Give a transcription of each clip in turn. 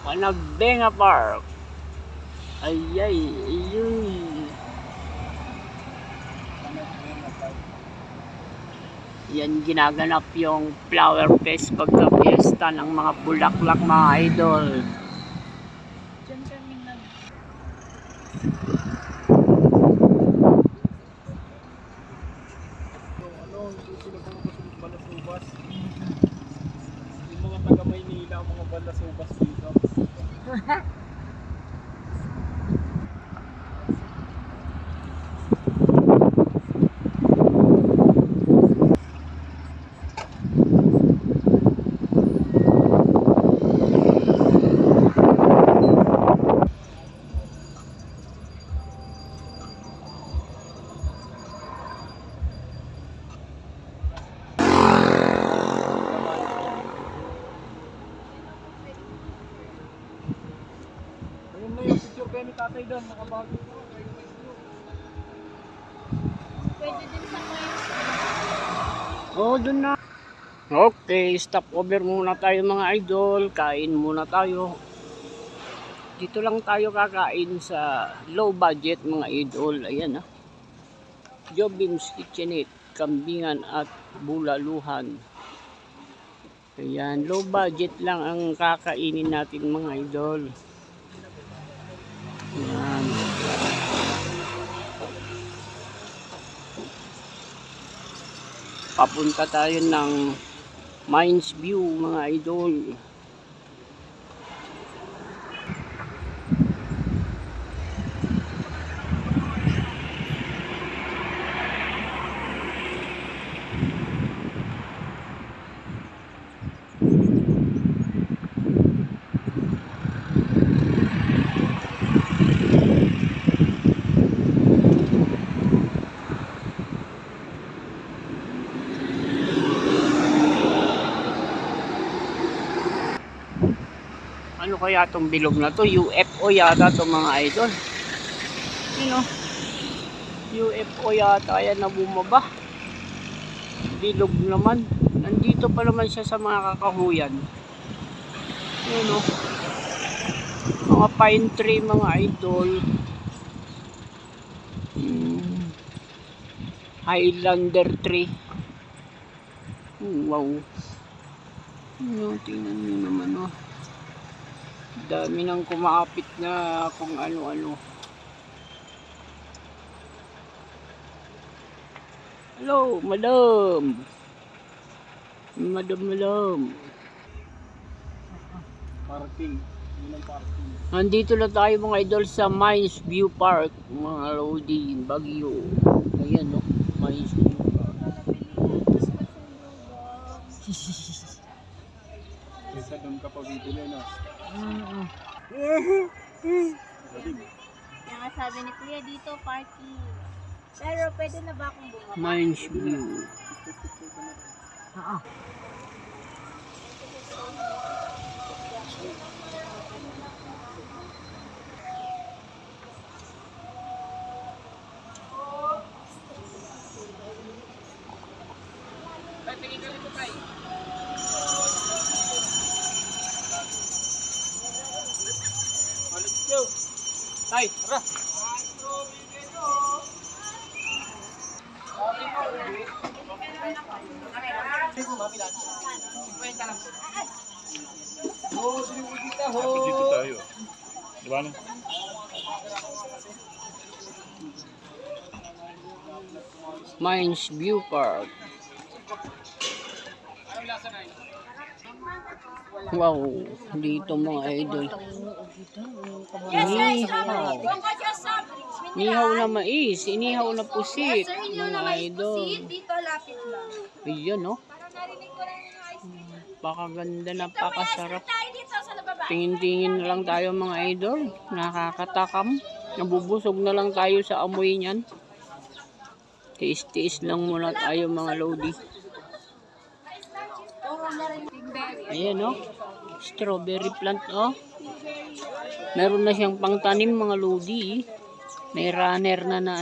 Panagbenga Park. Ayay, ayun. Yan ginaganap yung flower fest pagka-fiesta ng mga bulaklak mga idol. Diyan kami nag... Hindi sila pumapasok balasubas. Yung mga taga Maynila, mga balasubas dito. Ayun na yung picture kayo ni tatay doon, nakabago. Pwede din sa kayo. Oh, dun na. Okay, stop over muna tayo mga idol. Kain muna tayo. Dito lang tayo kakain sa low budget mga idol. Ayan Jobim's Kitchenette, Kambingan at Bulaluhan. Ayan, low budget lang ang kakainin natin mga idol. Ayan. Papunta tayo ng Mines View mga idol. Ano kaya itong bilog na to? UFO yata itong mga idol. UFO yata yan na bumaba. Bilog naman. Nandito pa naman siya sa mga kakahuyan. Mga pine tree mga idol. Highlander tree. Wow. Tingnan nyo naman dami nang kumaapit na kung ano-ano. Hello, madam. Madam. Parking. Yun ang parking. Nandito na tayo mga idol sa Mines View Park, mga Lodi, Baguio. Ayan Mines View Park. Kesa doon ka pa bibili, no? Kaya sabi ni Kuya dito, parking. Pero pwede na ba akong bumaba? Mines View. Tingin ka dito, Kai. Let's go. Tay, tara. Dito tayo. Di ba? Mines View Park. Wow, dito mga idol. Inihaw. Inihaw na mais, inihaw na pusit, mga idol. Dito lapit lang. Ayan Para narinig ko lang yung ice cream. Pakaganda, napakasarap. Tayo dito sa lababa. Tingin-tingin na lang tayo mga idol. Nakakatakam. Nabubusog na lang tayo sa amoy niyan. Tiis-tiis lang muna tayo mga Lodi. Ayan strawberry plant Meron na siyang pangtanim mga Lodi. May runner na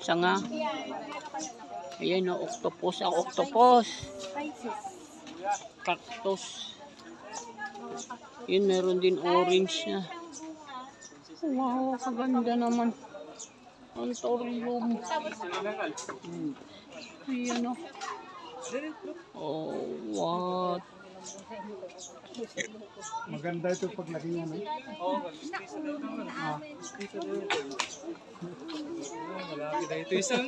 sanga. Ayan octopus. Cactus. Yun, meron din orange na. Wow, kaganda naman. Ang torium. Ayan o. Oh, what? Maganda ito paglaki niya, no? Malaki na ito isang.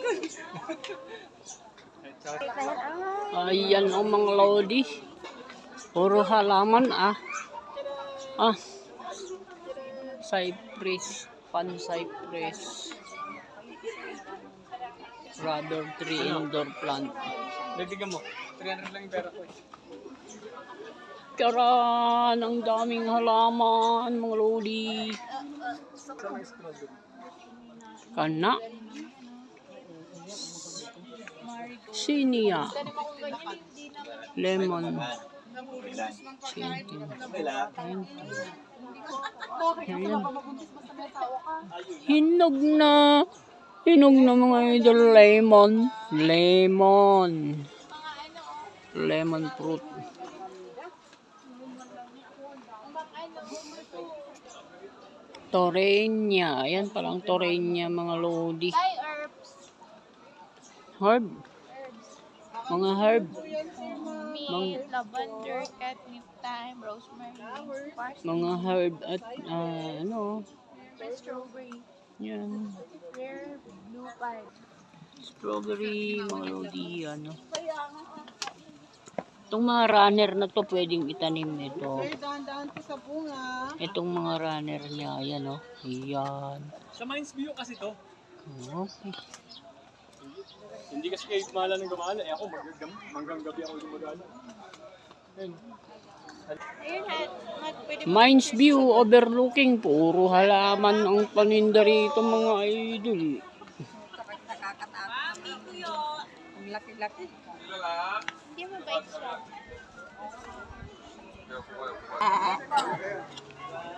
Ayan o mga lodi. Puro halaman ah. Ah. Cypress. Pan-cypress. Rubber tree indoor plant. Bibigyan mo. 300 lang yung pera ko. Karan, ang daming halaman mga lodi. Kana. Sinia. Lemon. Chintin. Ayan. Hinog na. Hinog na mga idol. Lemon. Lemon. Lemon fruit. Torenya. Ayan palang Torenya mga lodi. Thai herbs. Herb. Mga herb. Mint, lavender, catnip, thyme, rosemary, parsley, Mga herb at strawberry, yan. rare blue pine. Strawberry, mga lodi, Itong mga runner na to pwedeng itanim ito. Dahan-dahan po sa bunga. Itong mga runner niya, ayan o. Ayan. Sa Mines View kasi to. Okay. Hindi kasi kayo mahala ng gamala. Eh ako hanggang gabi ako gumagala. Ayun. Ayun, pwede Mines View overlooking. Puro halaman ang paninda rito mga idol. Ang laki-laki. hindi mo ba siya?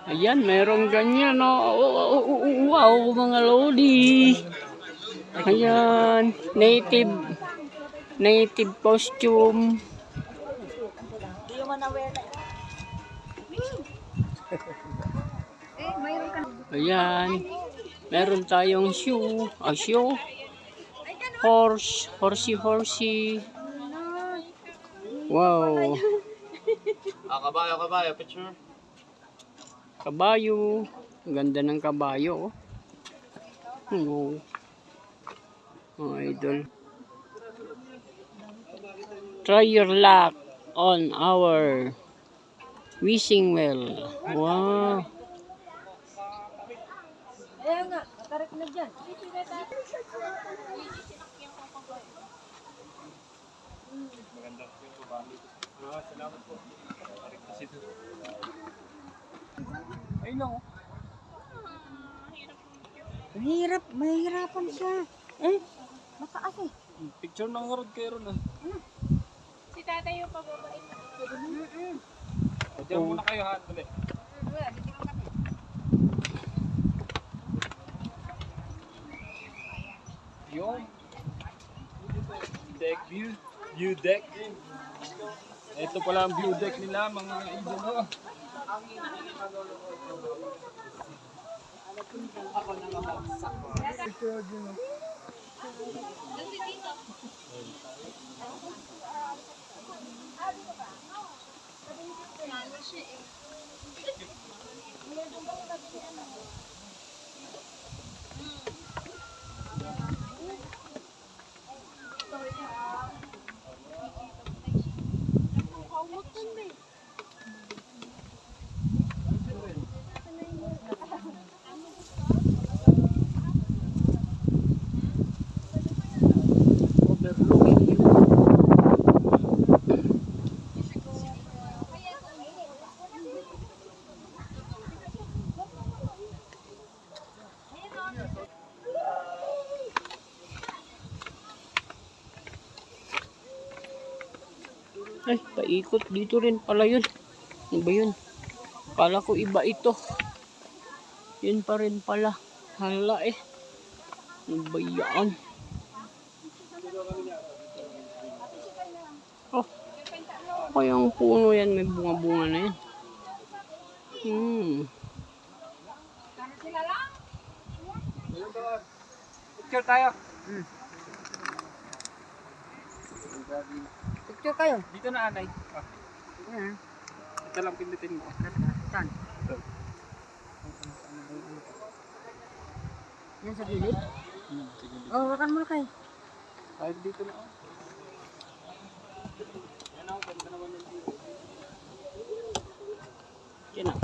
Ayan, meron ganyan. Wow, mga lodi. Ayan, native costume. Hindi mo na-wear na. Ayan, meron tayong shoe. Shoe. Horse, horsey. Wow. Kabayo, picture. Kabayo. Ang ganda ng kabayo. Oh. Mga idol. Try your luck on our wishing well. Wow. Ayan nga, matarik na dyan. Salamat po. Ayun o. Mahirapan siya. Mataas eh. Picture ng road kayo ron. Si tatay yung pababait na. Diyan muna kayo ha. Dali. Yung deck view. View deck. Ito pala ang view deck nila mga idol. Ay, paikot dito rin pala yun. Ano ba yun? Kala ko iba ito. Yun pa rin pala. Hala eh. Ano ba yan? Oh. Kayang puno yan. May bunga-bunga na yan. Picture tayo. Picture kayo. Dito na anay. Ah, Yan. ito lang pindutin mo. Saan? Yan sa gilid? Sige. Oh, wakan mo na kayo. Ay, dito na. Yan ako, ganda naman yung dito. Yan na.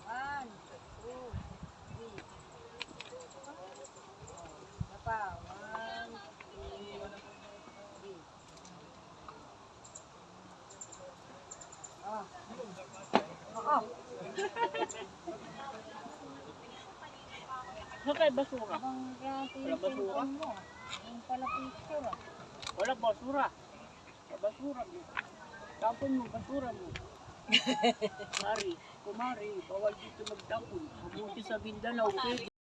One, two, three. Apa? One, two, three. Oh. Oo. Ano kay basura? Ang grabe Wala yung basura? cellphone mo. Yung pala picture ah. Wala basura. Sa basura mo. Tapon mo, basura mo. Kumari, bawal dito magtapon. Mabuti sa Mindanao, pwede.